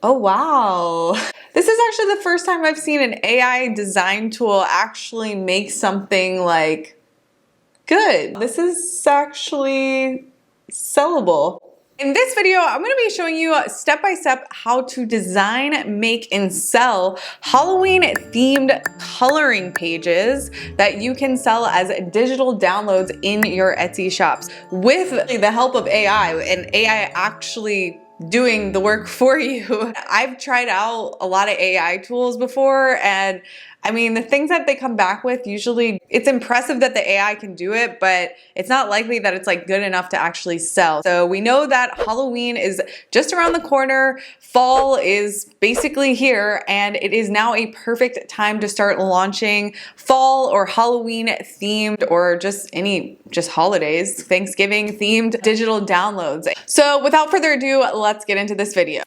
Oh wow. This is actually the first time I've seen an AI design tool actually make something like good. This is actually sellable. In this video, I'm going to be showing you step by step how to design, make, and sell Halloween themed coloring pages that you can sell as digital downloads in your Etsy shops with the help of AI and AI actually doing the work for you. I've tried out a lot of AI tools before, and I mean, the things that they come back with, usually it's impressive that the AI can do it, but it's not likely that it's like good enough to actually sell. So we know that Halloween is just around the corner. Fall is basically here, and it is now a perfect time to start launching fall or Halloween themed or just holidays, Thanksgiving themed digital downloads. So without further ado, let's get into this video.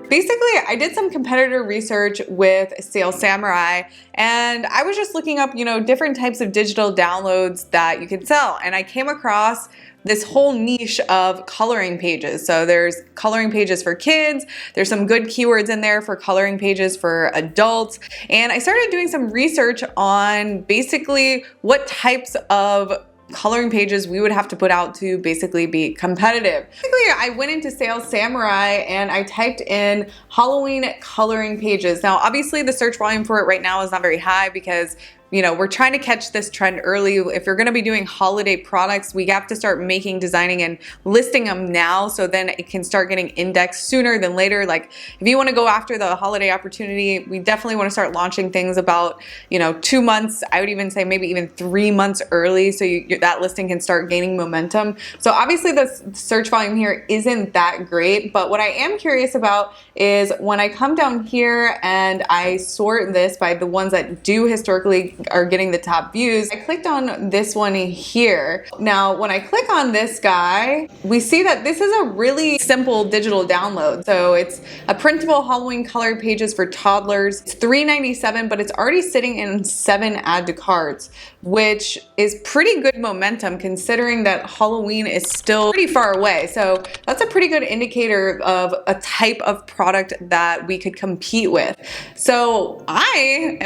Basically, I did some competitor research with Sales Samurai, and I was just looking up, different types of digital downloads that you can sell. And I came across this whole niche of coloring pages. So there's coloring pages for kids. There's some good keywords in there for coloring pages for adults. And I started doing some research on basically what types of coloring pages we would have to put out to basically be competitive. Basically, I went into Sales Samurai and I typed in Halloween coloring pages. Now, obviously the search volume for it right now is not very high because we're trying to catch this trend early. If you're gonna be doing holiday products, we have to start designing and listing them now so then it can start getting indexed sooner than later. Like if you wanna go after the holiday opportunity, we definitely wanna start launching things about 2 months, I would even say maybe even 3 months early so that listing can start gaining momentum. So obviously the search volume here isn't that great, but what I am curious about is when I come down here and I sort this by the ones that do historically are getting the top views, I clicked on this one here. Now, when I click on this guy, we see that this is a really simple digital download. So it's a printable Halloween color pages for toddlers. It's $3.97, but it's already sitting in 7 add to carts, which is pretty good momentum considering that Halloween is still pretty far away. So that's a pretty good indicator of a type of product that we could compete with. So I'm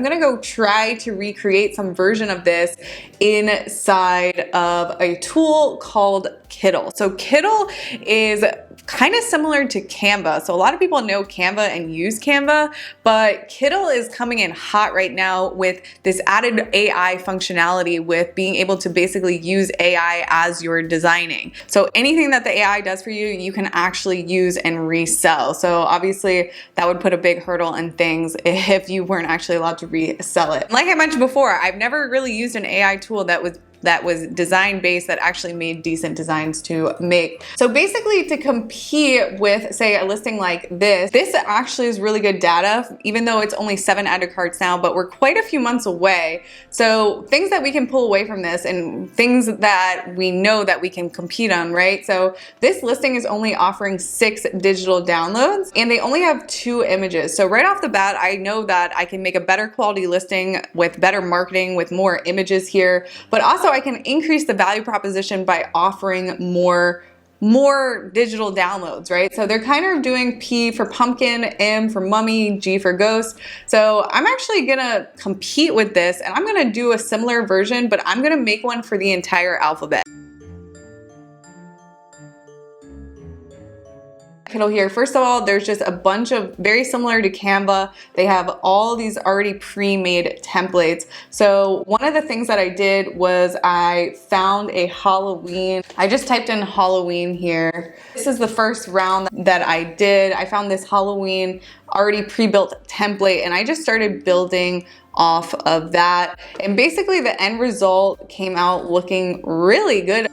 gonna go try to recreate some version of this inside of a tool called Kittl. So Kittl is kind of similar to Canva. So a lot of people know Canva and use Canva, but Kittl is coming in hot right now with this added AI functionality with being able to basically use AI as you're designing. So anything that the AI does for you, you can actually use and resell. So obviously that would put a big hurdle in things if you weren't actually allowed to resell it. Like I mentioned before, I've never really used an AI tool that was design based that actually made decent designs to make. So basically to compete with say a listing like this actually is really good data, even though it's only 7 add to carts now, but we're quite a few months away. So things that we can pull away from this and things that we know that we can compete on, right? So this listing is only offering 6 digital downloads and they only have 2 images. So right off the bat, I know that I can make a better quality listing with better marketing, with more images here, but also I can increase the value proposition by offering more digital downloads, right? So they're kind of doing P for pumpkin, M for mummy, G for ghost. So I'm actually gonna compete with this and I'm gonna do a similar version, but I'm gonna make one for the entire alphabet. Kittl here. First of all, there's just a bunch of very similar to Canva. They have all these already pre-made templates. So one of the things that I did was I found a Halloween. I just typed in Halloween here. This is the first round that I did. I found this Halloween already pre-built template and I just started building off of that. And basically the end result came out looking really good.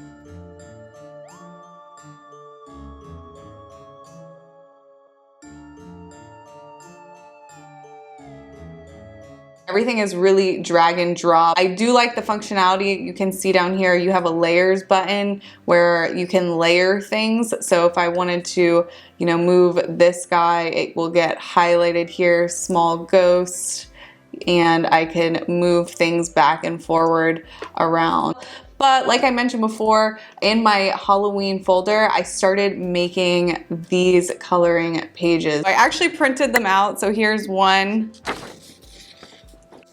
Everything is really drag and drop. I do like the functionality. You can see down here, you have a layers button where you can layer things. So if I wanted to, move this guy, it will get highlighted here, small ghost. and I can move things back and forward around. But like I mentioned before, in my Halloween folder, I started making these coloring pages. I actually printed them out, so here's one.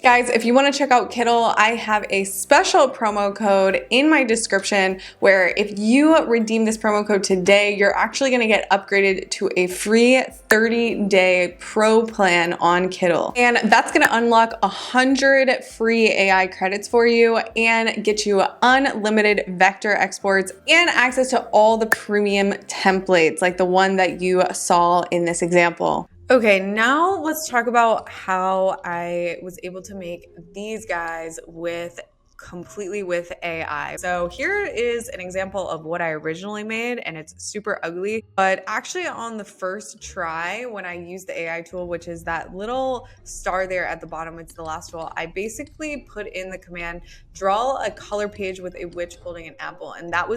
Guys, if you want to check out Kittl, I have a special promo code in my description where if you redeem this promo code today, you're actually going to get upgraded to a free 30-day pro plan on Kittl. And that's going to unlock 100 free AI credits for you and get you unlimited vector exports and access to all the premium templates like the one that you saw in this example. Okay, now let's talk about how I was able to make these guys completely with AI. So here is an example of what I originally made, and it's super ugly, but actually on the first try when I used the AI tool, which is that little star there at the bottom, it's the last tool, I basically put in the command, draw a color page with a witch holding an apple. And this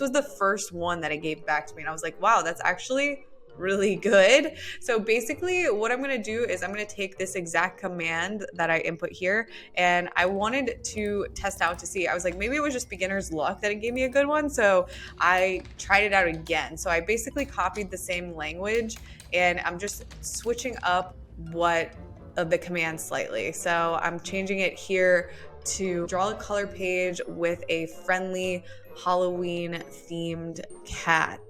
was the first one that it gave back to me. And I was like, wow, that's actually really good. So basically what I'm gonna do is I'm gonna take this exact command that I input here, and I wanted to test out to see, I was like, maybe it was just beginner's luck that it gave me a good one. So I tried it out again. So I basically copied the same language and I'm just switching up the command slightly. So I'm changing it here to draw a color page with a friendly Halloween themed cat.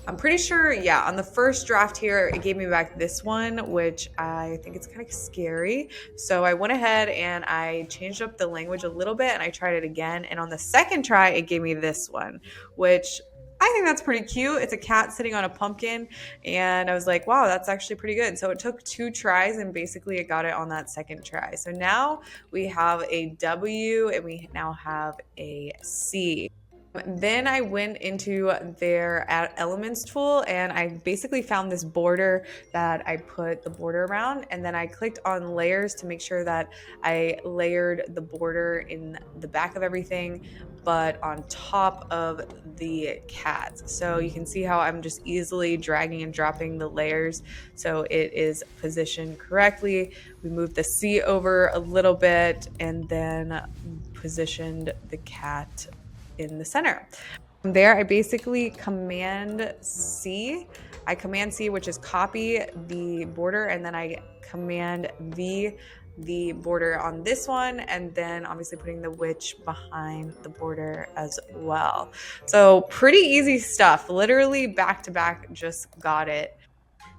I'm pretty sure, yeah, on the first draft here, it gave me back this one, which I think it's kind of scary. So I went ahead and I changed up the language a little bit and I tried it again. And on the second try, it gave me this one, which I think that's pretty cute. It's a cat sitting on a pumpkin. And I was like, wow, that's actually pretty good. So it took 2 tries and basically it got it on that second try. So now we have a W and we now have a C. Then I went into their Add Elements tool and I basically found this border that I put the border around, and then I clicked on layers to make sure that I layered the border in the back of everything but on top of the cat. So you can see how I'm just easily dragging and dropping the layers so it is positioned correctly. We moved the C over a little bit and then positioned the cat in the center. From there, I basically Command C, which is copy the border, and then I Command V, the border on this one, and then obviously putting the witch behind the border as well. So pretty easy stuff, literally back to back, just got it.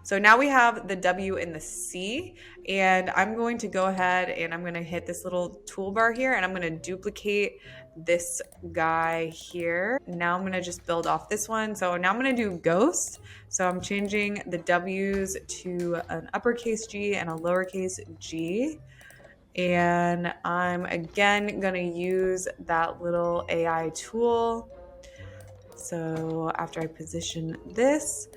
So now we have the W and the C, and I'm going to go ahead and I'm going to hit this little toolbar here and I'm going to duplicate this guy here. Now I'm going to just build off this one. So now I'm going to do ghost. So I'm changing the W's to an uppercase G and a lowercase g. And I'm again going to use that little AI tool. So after I position this,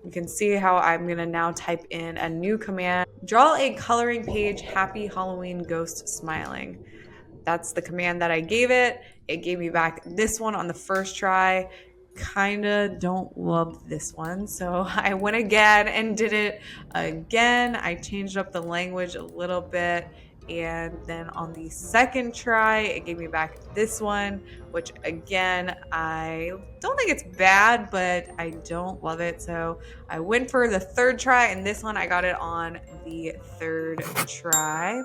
you can see how I'm gonna now type in a new command. Draw a coloring page, happy Halloween ghost smiling. That's the command that I gave it. It gave me back this one on the first try. Kinda don't love this one. So I went again and did it again. I changed up the language a little bit. And then on the second try, it gave me back this one, which again, I don't think it's bad, but I don't love it. So I went for the third try, and this one I got it on the third try.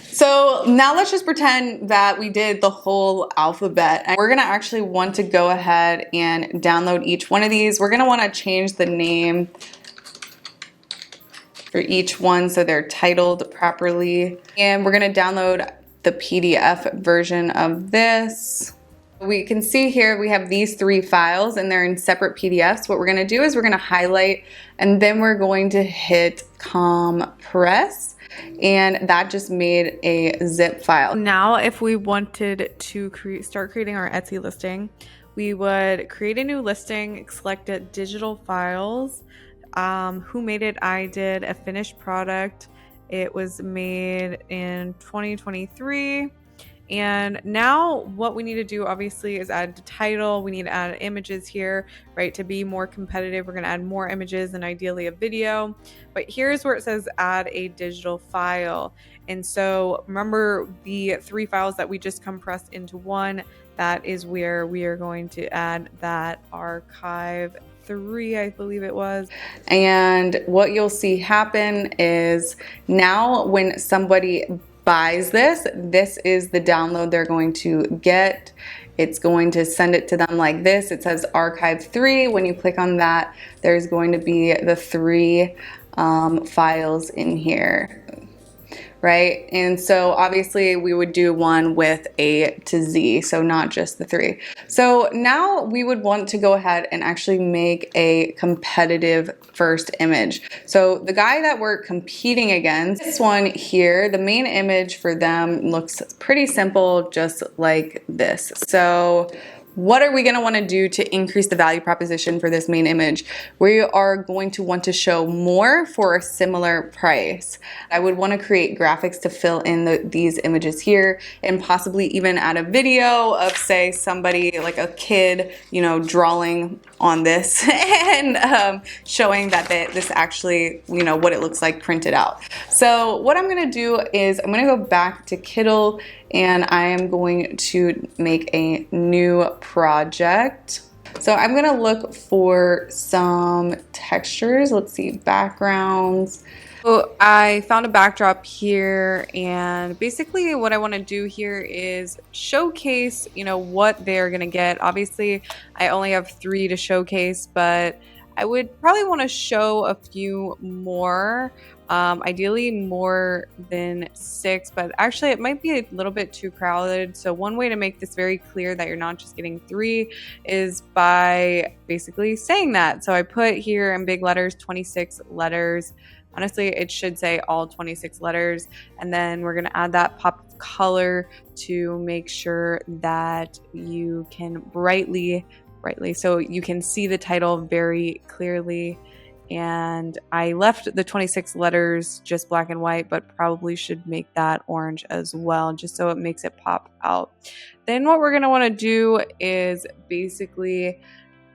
So now let's just pretend that we did the whole alphabet. And we're gonna actually want to go ahead and download each one of these. We're gonna wanna change the name for each one so they're titled properly. And we're gonna download the PDF version of this. We can see here we have these 3 files and they're in separate PDFs. What we're gonna do is we're gonna highlight and then we're going to hit compress, and that just made a zip file. Now if we wanted to start creating our Etsy listing, we would create a new listing, select it, digital files, who made it? I did. A finished product. It was made in 2023. And now what we need to do obviously is add the title. We need to add images here, right? To be more competitive, we're going to add more images and ideally a video. But here's where it says add a digital file. And so remember the 3 files that we just compressed into one, that is where we are going to add that archive 3, I believe it was. And what you'll see happen is now when somebody buys this, this is the download they're going to get. It's going to send it to them like this. It says archive 3. When you click on that, there's going to be the 3 files in here. Right? And so obviously we would do one with A to Z, so not just the 3. So now we would want to go ahead and actually make a competitive first image. So the guy that we're competing against, this one here, the main image for them looks pretty simple, just like this. So what are we going to want to do to increase the value proposition for this main image? We are going to want to show more for a similar price. I would want to create graphics to fill in these images here, and possibly even add a video of, say, somebody like a kid, you know, drawing on this and showing that this actually, you know, what it looks like printed out. So what I'm going to do is I'm going to go back to Kittl, and I am going to make a new project. So I'm going to look for some textures. Let's see, backgrounds. So I found a backdrop here, and basically what I want to do here is showcase, you know, what they're going to get. Obviously, I only have 3 to showcase, but I would probably want to show a few more. Ideally more than 6, but actually it might be a little bit too crowded. So one way to make this very clear that you're not just getting 3 is by basically saying that. So I put here in big letters 26 letters. Honestly, it should say all 26 letters. And then we're going to add that pop of color to make sure that you can brightly, so you can see the title very clearly. And I left the 26 letters just black and white, but probably should make that orange as well, just so it makes it pop out. Then what we're going to want to do is basically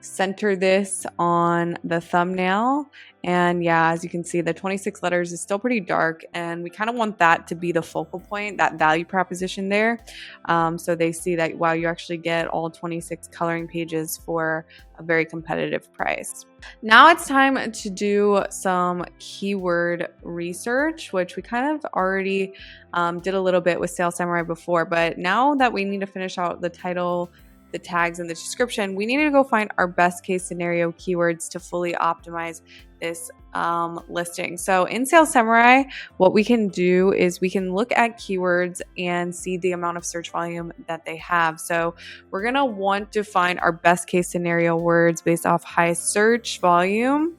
center this on the thumbnail. And yeah, as you can see, the 26 letters is still pretty dark, and we kind of want that to be the focal point, that value proposition there. So they see that, wow, you actually get all 26 coloring pages for a very competitive price. Now it's time to do some keyword research, which we kind of already did a little bit with Sales Samurai before, but now that we need to finish out the title, the tags, and the description, we need to go find our best case scenario keywords to fully optimize this listing. So in Sales Samurai, what we can do is we can look at keywords and see the amount of search volume that they have. So we're going to want to find our best case scenario words based off high search volume.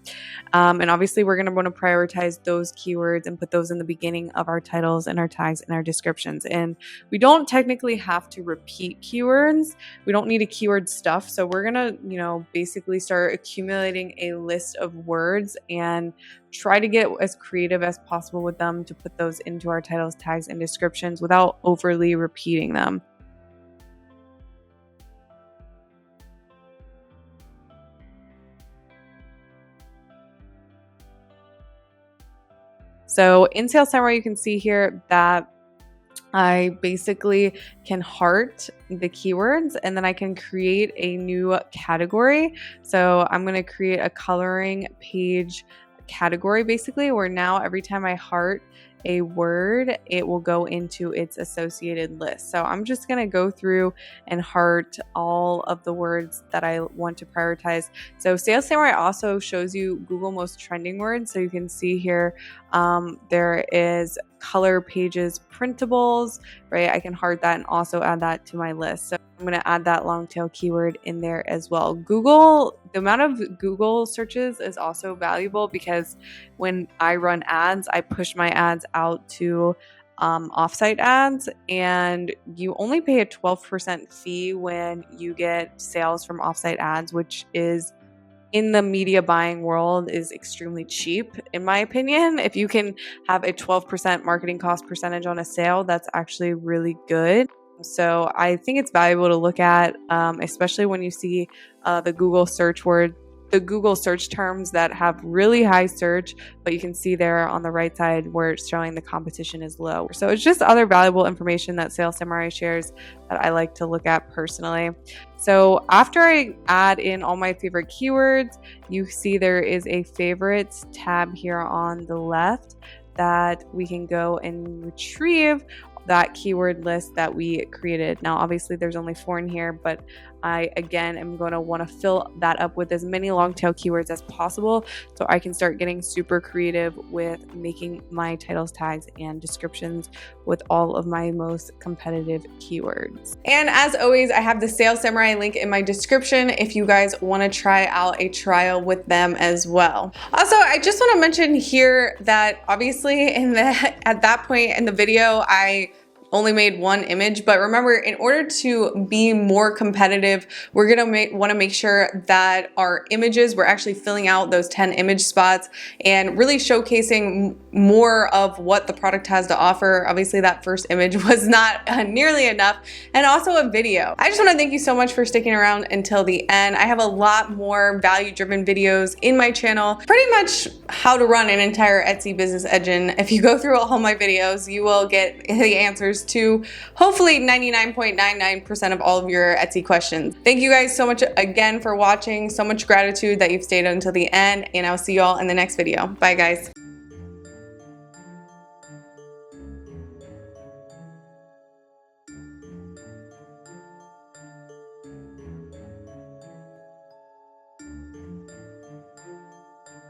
And obviously we're going to want to prioritize those keywords and put those in the beginning of our titles and our tags and our descriptions. And we don't technically have to repeat keywords. We don't need a keyword stuff. So we're going to, you know, basically start accumulating a list of words and try to get as creative as possible with them to put those into our titles, tags, and descriptions without overly repeating them. So in Sales Samurai, you can see here that I basically can heart the keywords, and then I can create a new category. So I'm going to create a coloring page category, basically, where now every time I heart a word, it will go into its associated list. So I'm just going to go through and heart all of the words that I want to prioritize. So Sales Samurai also shows you Google most trending words. So you can see here there is color pages printables, right? I can heart that and also add that to my list. So I'm going to add that long tail keyword in there as well. Google, the amount of Google searches is also valuable, because when I run ads, I push my ads out to offsite ads, and you only pay a 12% fee when you get sales from offsite ads, which is, in the media buying world, is extremely cheap, in my opinion. If you can have a 12% marketing cost percentage on a sale, that's actually really good. So I think it's valuable to look at, especially when you see the Google search terms that have really high search, but you can see there on the right side where it's showing the competition is low. So it's just other valuable information that Sales Samurai shares that I like to look at personally. So after I add in all my favorite keywords, you see there is a favorites tab here on the left that we can go and retrieve that keyword list that we created. Now, obviously there's only 4 in here, but I, again, am going to want to fill that up with as many long tail keywords as possible so I can start getting super creative with making my titles, tags, and descriptions with all of my most competitive keywords. And as always, I have the Sales Samurai link in my description if you guys want to try out a trial with them as well. Also, I just want to mention here that obviously at that point in the video, I only made 1 image, but remember, in order to be more competitive, we're gonna want to make sure that our images, we're actually filling out those 10 image spots and really showcasing more of what the product has to offer. Obviously that first image was not nearly enough, and also a video. I just want to thank you so much for sticking around until the end. I have a lot more value-driven videos in my channel, pretty much how to run an entire Etsy business engine. If you go through all my videos, you will get the answers to hopefully 99.99% of all of your Etsy questions. Thank you guys so much again for watching. So much gratitude that you've stayed until the end, and I'll see you all in the next video. Bye guys.